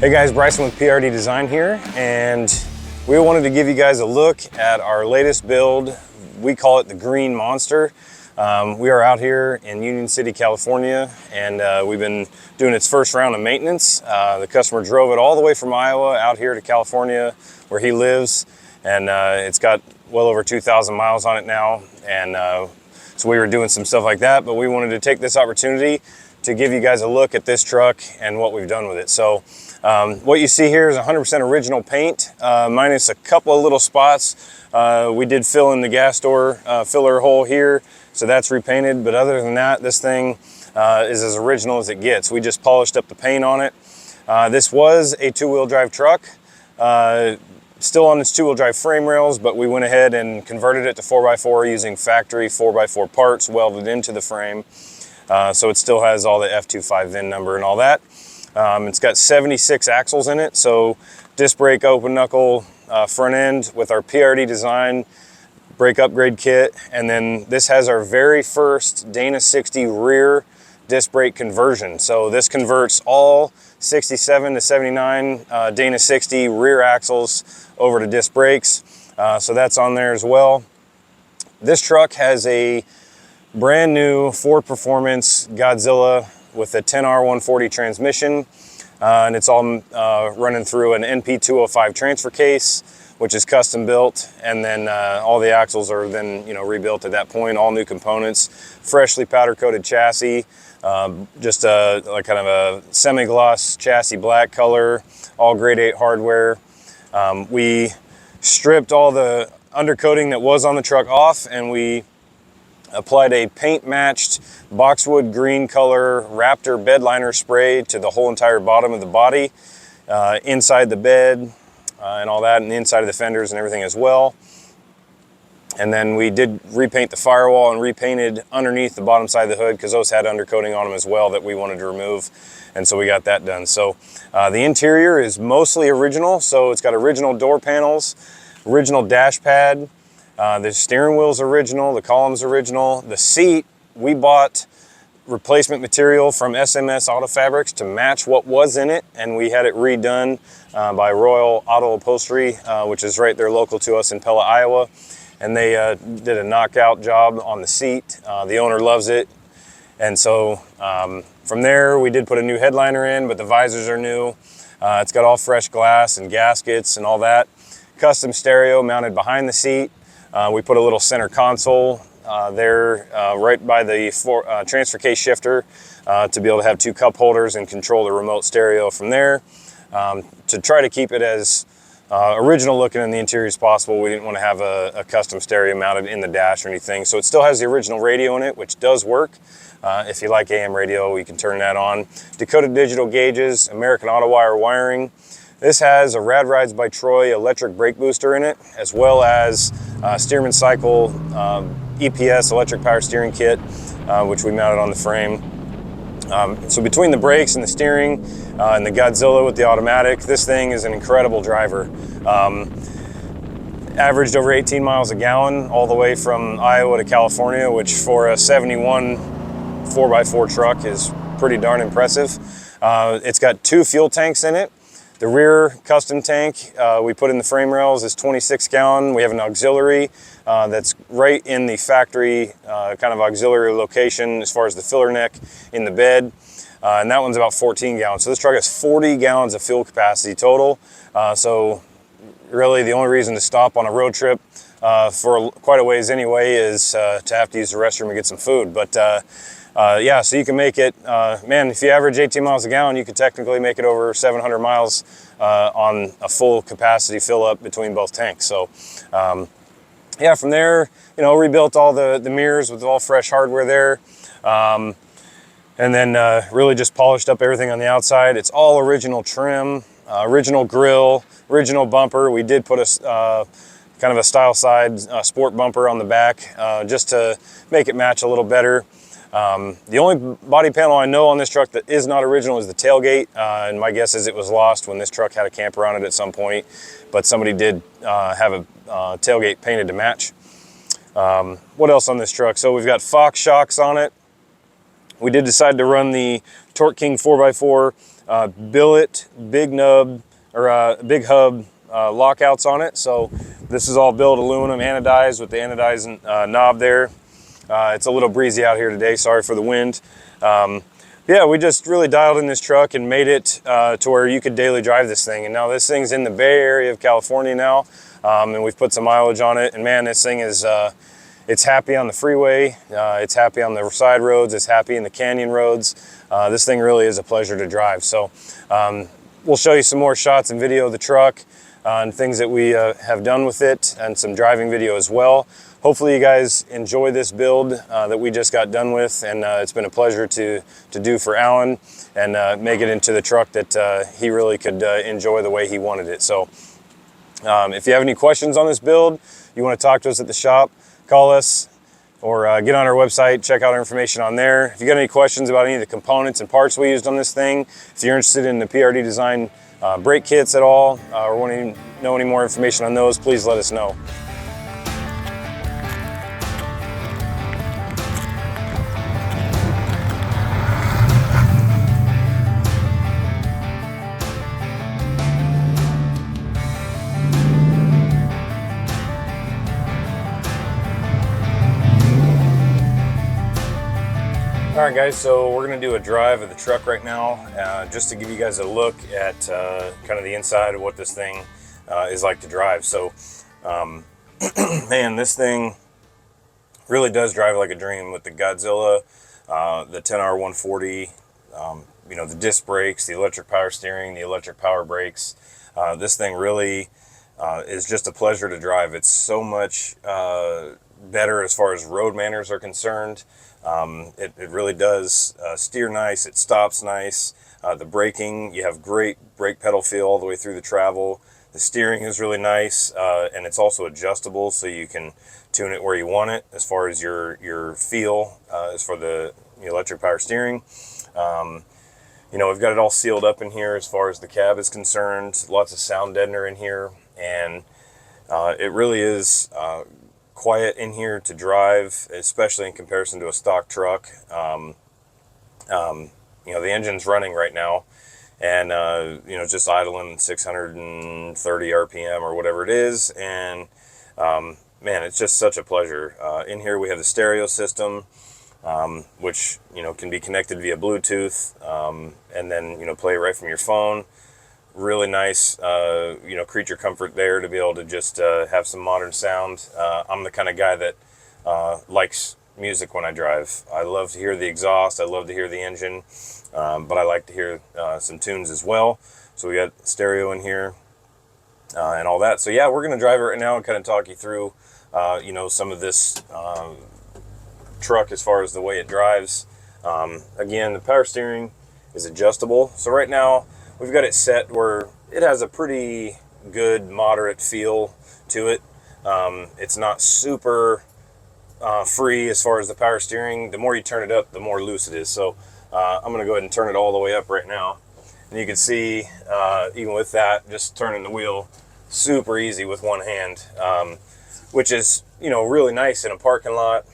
Hey guys, Bryson with PRD Design here, and we wanted to give you guys a look at our latest build. We call it the Green Monster. We are out here in Union City, California, and we've been doing its first round of maintenance. The customer drove it all the way from Iowa out here to California where he lives, and it's got well over 2,000 miles on it now, and so we were doing some stuff like that, but we wanted to take this opportunity to give you guys a look at this truck and what we've done with it. So what you see here is 100% original paint, minus a couple of little spots. We did fill in the gas door filler hole here, so that's repainted. But other than that, this thing is as original as it gets. We just polished up the paint on it. This was a two-wheel drive truck, still on its two-wheel drive frame rails, but we went ahead and converted it to 4x4 using factory 4x4 parts welded into the frame. So it still has all the F250 VIN number and all that. It's got 76 axles in it, so disc brake open knuckle front end with our PRD Design brake upgrade kit, and then this has our very first Dana 60 rear disc brake conversion. So this converts all 67 to 79 Dana 60 rear axles over to disc brakes, so that's on there as well. This truck has a brand new Ford Performance Godzilla with a 10R140 transmission, and it's all running through an NP205 transfer case, which is custom built, and then all the axles are then rebuilt at that point, all new components, freshly powder coated chassis, just like kind of a semi-gloss chassis black color, all grade 8 hardware. We stripped all the undercoating that was on the truck off, and we applied a paint matched Boxwood green color Raptor bed liner spray to the whole entire bottom of the body, inside the bed and all that, and the inside of the fenders and everything as well. And then we did repaint the firewall and repainted underneath the bottom side of the hood because those had undercoating on them as well that we wanted to remove, and so we got that done. So the interior is mostly original, so it's got original door panels, original dash pad. The steering wheel's original, the column's original. The seat, we bought replacement material from SMS Auto Fabrics to match what was in it, and we had it redone by Royal Auto Upholstery, which is right there local to us in Pella, Iowa. And they did a knockout job on the seat. The owner loves it. And so from there, we did put a new headliner in, but the visors are new. It's got all fresh glass and gaskets and all that. Custom stereo mounted behind the seat. We put a little center console there right by the transfer case shifter to be able to have two cup holders and control the remote stereo from there. To try to keep it as original looking in the interior as possible, we didn't want to have a custom stereo mounted in the dash or anything. So it still has the original radio in it, which does work. If you like AM radio, you can turn that on. Dakota Digital gauges, American Auto Wire wiring. This has a Rad Rides by Troy electric brake booster in it, as well as Stearman Cycle EPS electric power steering kit, which we mounted on the frame. So between the brakes and the steering and the Godzilla with the automatic, this thing is an incredible driver. Averaged over 18 miles a gallon all the way from Iowa to California, which for a 71 4x4 truck is pretty darn impressive. It's got two fuel tanks in it. The rear custom tank we put in the frame rails is 26 gallon. We have an auxiliary that's right in the factory kind of auxiliary location as far as the filler neck in the bed. And that one's about 14 gallons. So this truck has 40 gallons of fuel capacity total. So really the only reason to stop on a road trip for quite a ways anyway is to have to use the restroom and get some food. But yeah, so you can make it, man, if you average 18 miles a gallon, you could technically make it over 700 miles on a full capacity fill up between both tanks. So yeah, from there, rebuilt all the mirrors with all fresh hardware there. And then really just polished up everything on the outside. It's all original trim, original grille, original bumper. We did put a kind of a style side sport bumper on the back just to make it match a little better. The only body panel I know on this truck that is not original is the tailgate, and my guess is it was lost when this truck had a camper on it at some point, but somebody did have a tailgate painted to match. What else on this truck? So we've got Fox shocks on it. We did decide to run the Torque King 4x4 billet, big nub, or big hub lockouts on it. So this is all billet aluminum, anodized with the anodized knob there. It's a little breezy out here today, sorry for the wind. Yeah, we just really dialed in this truck and made it to where you could daily drive this thing. And now this thing's in the Bay Area of California now, and we've put some mileage on it. And man, this thing is, it's happy on the freeway, it's happy on the side roads, it's happy in the canyon roads. This thing really is a pleasure to drive. So we'll show you some more shots and video of the truck and things that we have done with it, and some driving video as well. Hopefully you guys enjoy this build that we just got done with, and it's been a pleasure to do for Allan and make it into the truck that he really could enjoy the way he wanted it. So if you have any questions on this build, you want to talk to us at the shop, call us or get on our website, check out our information on there. If you got any questions about any of the components and parts we used on this thing, if you're interested in the PRD Design brake kits at all, or want to know any more information on those, please let us know. All right guys, so we're gonna do a drive of the truck right now, just to give you guys a look at kind of the inside of what this thing is like to drive. So, man, this thing really does drive like a dream with the Godzilla, the 10R140, you know, the disc brakes, the electric power steering, the electric power brakes. This thing really is just a pleasure to drive. It's so much better as far as road manners are concerned. It really does steer nice, it stops nice. The braking, you have great brake pedal feel all the way through the travel. The steering is really nice, and it's also adjustable, so you can tune it where you want it as far as your feel as for the electric power steering. You know, we've got it all sealed up in here as far as the cab is concerned. Lots of sound deadener in here, and it really is quiet in here to drive, especially in comparison to a stock truck. You know, the engine's running right now, and you know, just idling 630 RPM or whatever it is, and man, it's just such a pleasure. In here we have the stereo system, which, you know, can be connected via Bluetooth, and then, you know, play right from your phone. Really nice, you know, creature comfort there to be able to just have some modern sound. I'm the kind of guy that likes music when I drive. I love to hear the exhaust, I love to hear the engine, but I like to hear some tunes as well. So we got stereo in here and all that. So yeah, we're gonna drive it right now and kind of talk you through, you know, some of this truck as far as the way it drives. Again, the power steering is adjustable. So right now, we've got it set where it has a pretty good moderate feel to it. It's not super free as far as the power steering. The more you turn it up, the more loose it is. So I'm gonna go ahead and turn it all the way up right now. And you can see, even with that, just turning the wheel super easy with one hand, which is, you know, really nice in a parking lot,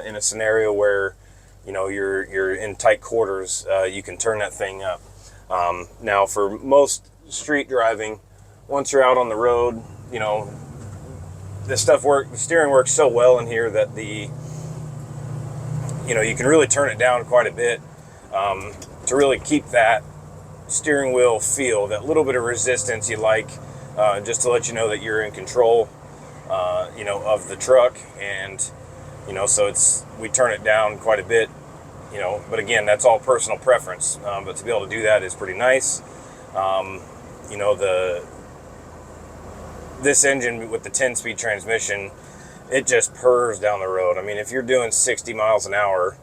in a scenario where, you know, you're in tight quarters, you can turn that thing up. Now for most street driving, once you're out on the road, you know, the steering works so well in here that you know, you can really turn it down quite a bit, to really keep that steering wheel feel, that little bit of resistance you like, just to let you know that you're in control, you know, of the truck. And, you know, so we turn it down quite a bit. You know, but again, that's all personal preference. But to be able to do that is pretty nice. You know, this engine with the 10-speed transmission, it just purrs down the road. I mean, if you're doing 60 miles an hour,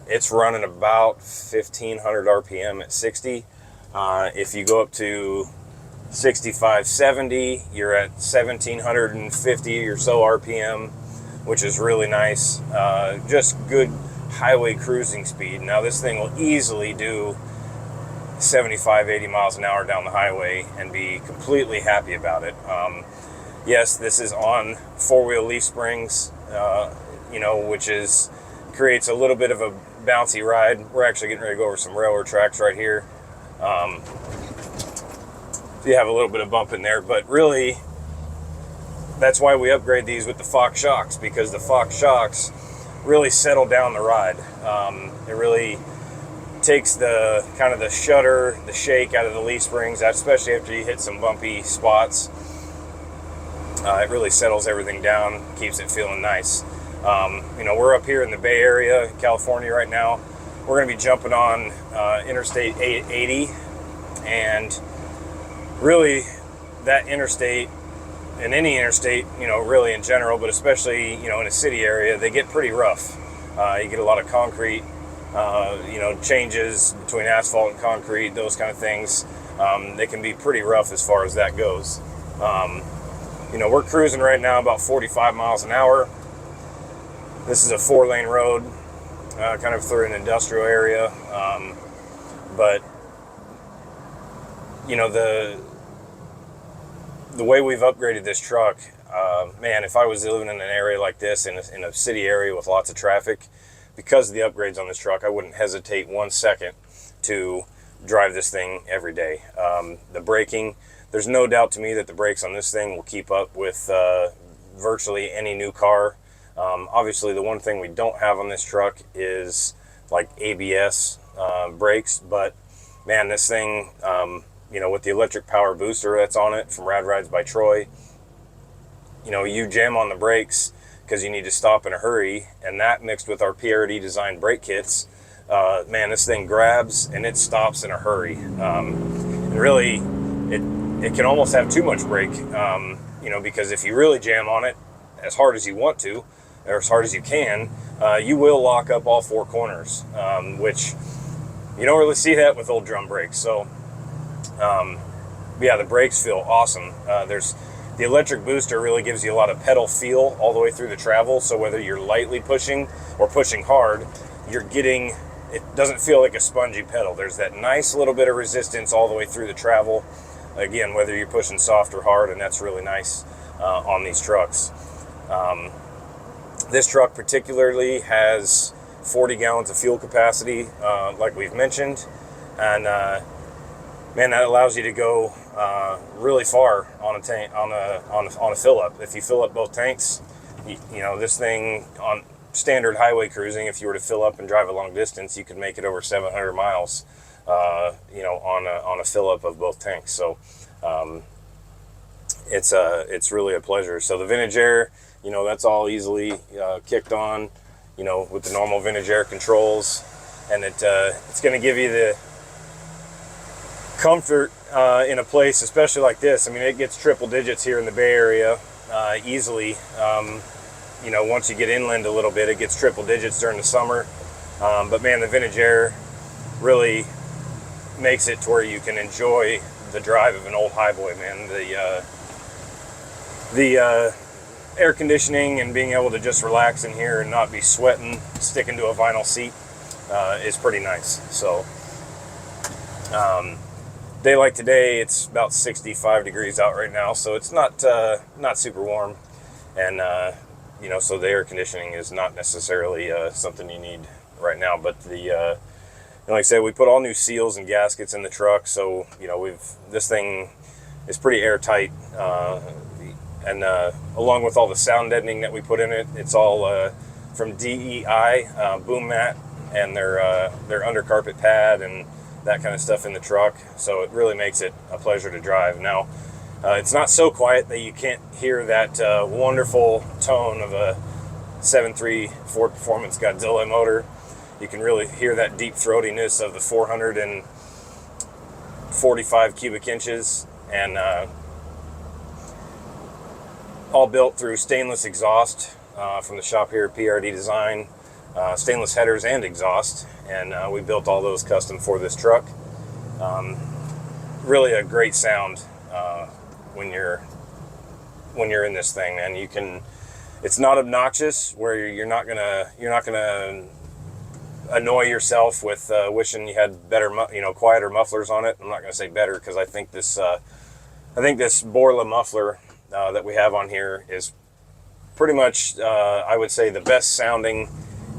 it's running about 1,500 RPM at 60. If you go up to 65, 70, you're at 1,750 or so RPM, which is really nice. Just good highway cruising speed. Now this thing will easily do 75, 80 miles an hour down the highway and be completely happy about it. Yes, this is on four-wheel leaf springs, you know, which is creates a little bit of a bouncy ride. We're actually getting ready to go over some railroad tracks right here. So you have a little bit of bump in there, but really that's why we upgrade these with the Fox shocks, because the Fox shocks really settle down the ride. It really takes the kind of the shudder, the shake out of the leaf springs, especially after you hit some bumpy spots. It really settles everything down, keeps it feeling nice. You know, we're up here in the Bay Area, California right now. We're going to be jumping on Interstate 880, and really that interstate, and any interstate, you know, really in general, but especially, you know, in a city area, they get pretty rough. You get a lot of concrete, you know, changes between asphalt and concrete, those kind of things. They can be pretty rough as far as that goes. You know, we're cruising right now about 45 miles an hour. This is a 4-lane road, kind of through an industrial area. But, you know, the way we've upgraded this truck, man, if I was living in an area like this, in a city area with lots of traffic, because of the upgrades on this truck, I wouldn't hesitate 1 second to drive this thing every day. The braking, there's no doubt to me that the brakes on this thing will keep up with virtually any new car. Obviously, the one thing we don't have on this truck is like ABS brakes, but man, this thing, you know, with the electric power booster that's on it from Rad Rides by Troy, you know, you jam on the brakes because you need to stop in a hurry, and that mixed with our PRD Design brake kits, man, this thing grabs and it stops in a hurry. And really, it can almost have too much brake, you know, because if you really jam on it as hard as you want to, or as hard as you can, you will lock up all 4 corners, which you don't really see that with old drum brakes. So, yeah, the brakes feel awesome. The electric booster really gives you a lot of pedal feel all the way through the travel. So whether you're lightly pushing or pushing hard, it doesn't feel like a spongy pedal. There's that nice little bit of resistance all the way through the travel. Again, whether you're pushing soft or hard, and that's really nice on these trucks. This truck particularly has 40 gallons of fuel capacity, like we've mentioned, and man, that allows you to go really far on a tank, on a fill up. If you fill up both tanks, you know, this thing on standard highway cruising, if you were to fill up and drive a long distance, you could make it over 700 miles, you know, on a fill up of both tanks. So it's really a pleasure. So the VintageAir, you know, that's all easily kicked on, you know, with the normal VintageAir controls, and it's going to give you the comfort in a place, especially like this. I mean, it gets triple digits here in the Bay Area easily. You know, once you get inland a little bit, it gets triple digits during the summer. But man, the VintageAir really makes it to where you can enjoy the drive of an old highboy, man. The air conditioning and being able to just relax in here and not be sweating, sticking to a vinyl seat is pretty nice. So, day like today, it's about 65 degrees out right now, so it's not super warm, and you know, so the air conditioning is not necessarily something you need right now. But and like I said, we put all new seals and gaskets in the truck, so you know, this thing is pretty airtight, and along with all the sound deadening that we put in it, it's all from DEI boom mat and their under carpet pad and that kind of stuff in the truck. So it really makes it a pleasure to drive. Now, it's not so quiet that you can't hear that wonderful tone of a 7.3 Ford Performance Godzilla motor. You can really hear that deep throatiness of the 445 cubic inches, and all built through stainless exhaust from the shop here at PRD Design. Stainless headers and exhaust, and we built all those custom for this truck. Really a great sound when you're in this thing, and it's not obnoxious where you're not gonna annoy yourself with wishing you had better, quieter mufflers on it. I'm not gonna say better, because I think this Borla muffler that we have on here is pretty much, I would say, the best sounding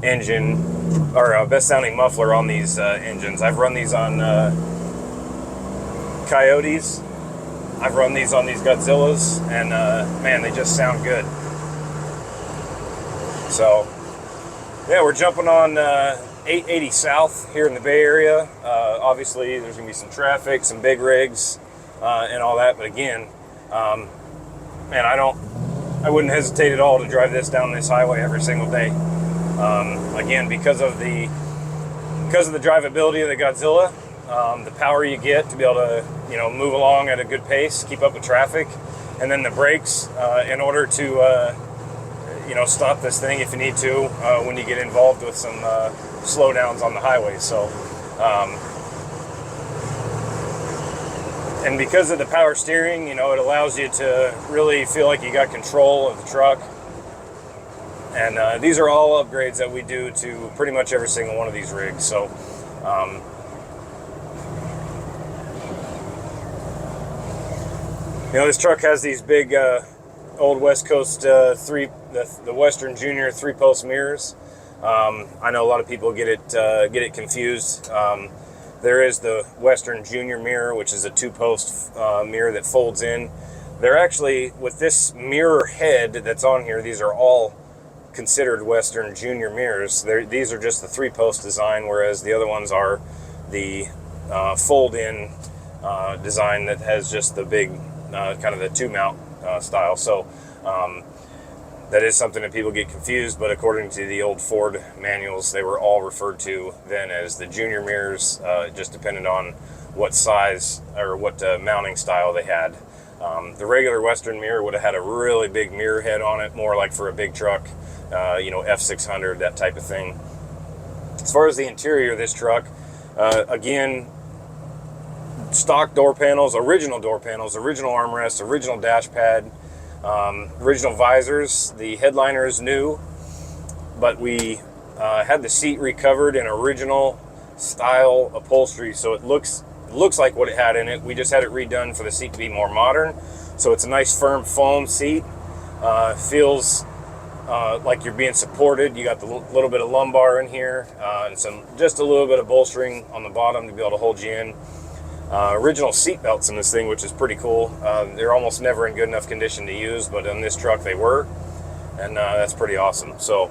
engine, or best sounding muffler on these engines. I've run these on Coyotes. I've run these on these Godzillas, and man, they just sound good. So yeah, we're jumping on 880 South here in the Bay Area. Obviously, there's gonna be some traffic, some big rigs, and all that. But again, man, I wouldn't hesitate at all to drive this down this highway every single day. Again, because of the drivability of the Godzilla, the power you get to be able to, you know, move along at a good pace, keep up with traffic, and then the brakes in order to you know, stop this thing if you need to when you get involved with some slowdowns on the highway. So, and because of the power steering, you know, it allows you to really feel like you got control of the truck. And these are all upgrades that we do to pretty much every single one of these rigs. So, you know, this truck has these big old West Coast the Western Junior 3-post mirrors. I know a lot of people get it confused. There is the Western Junior mirror, which is a 2-post mirror that folds in. They're actually, with this mirror head that's on here, these are all considered Western Junior mirrors. These are just the 3-post design, whereas the other ones are the fold-in design that has just the big kind of the 2-mount style. So that is something that people get confused, but according to the old Ford manuals, they were all referred to then as the junior mirrors. Just depended on what size or what mounting style they had. The regular Western mirror would have had a really big mirror head on it, more like for a big truck, you know, F600, that type of thing. As far as the interior of this truck, again, stock door panels, original armrests, original dash pad, original visors. The headliner is new, but we had the seat recovered in original style upholstery, so it looks like what it had in it. We just had it redone for the seat to be more modern. So it's a nice firm foam seat. Feels like you're being supported. You got the little bit of lumbar in here, and just a little bit of bolstering on the bottom to be able to hold you in. Original seat belts in this thing, which is pretty cool. They're almost never in good enough condition to use, but on this truck they were, and that's pretty awesome. So,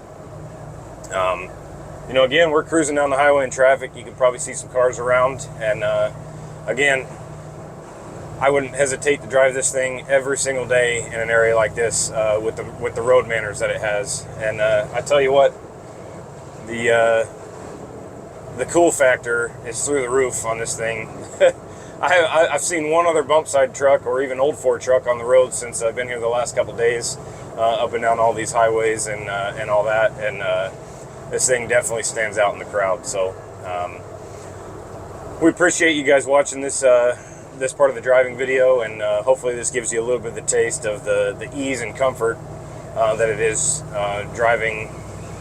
you know, again, we're cruising down the highway in traffic. You can probably see some cars around, and again, I wouldn't hesitate to drive this thing every single day in an area like this with the road manners that it has. And I tell you what, the cool factor is through the roof on this thing. I've seen one other bump side truck or even old Ford truck on the road since I've been here the last couple days, up and down all these highways and all that. And this thing definitely stands out in the crowd. So we appreciate you guys watching this part of the driving video, and hopefully this gives you a little bit of the taste of the ease and comfort that it is driving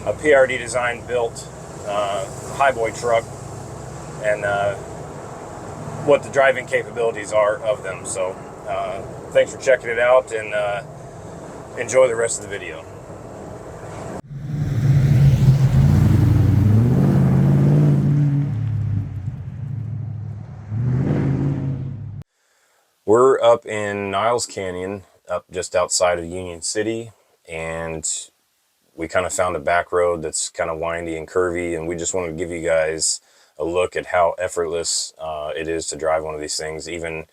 a PRD Design built highboy truck, and what the driving capabilities are of them. So thanks for checking it out, and enjoy the rest of the video. We're up in Niles Canyon, up just outside of Union City, and we kind of found a back road that's kind of windy and curvy, and we just wanted to give you guys a look at how effortless it is to drive one of these things, even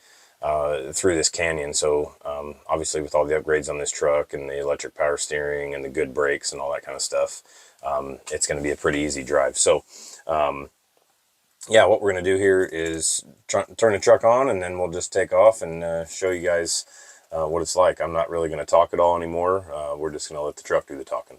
through this canyon. So obviously with all the upgrades on this truck and the electric power steering and the good brakes and all that kind of stuff, it's going to be a pretty easy drive. So yeah, what we're going to do here is turn the truck on, and then we'll just take off and show you guys what it's like. I'm not really going to talk at all anymore. We're just going to let the truck do the talking.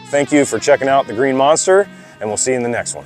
Thank you for checking out the Green Monster, and we'll see you in the next one.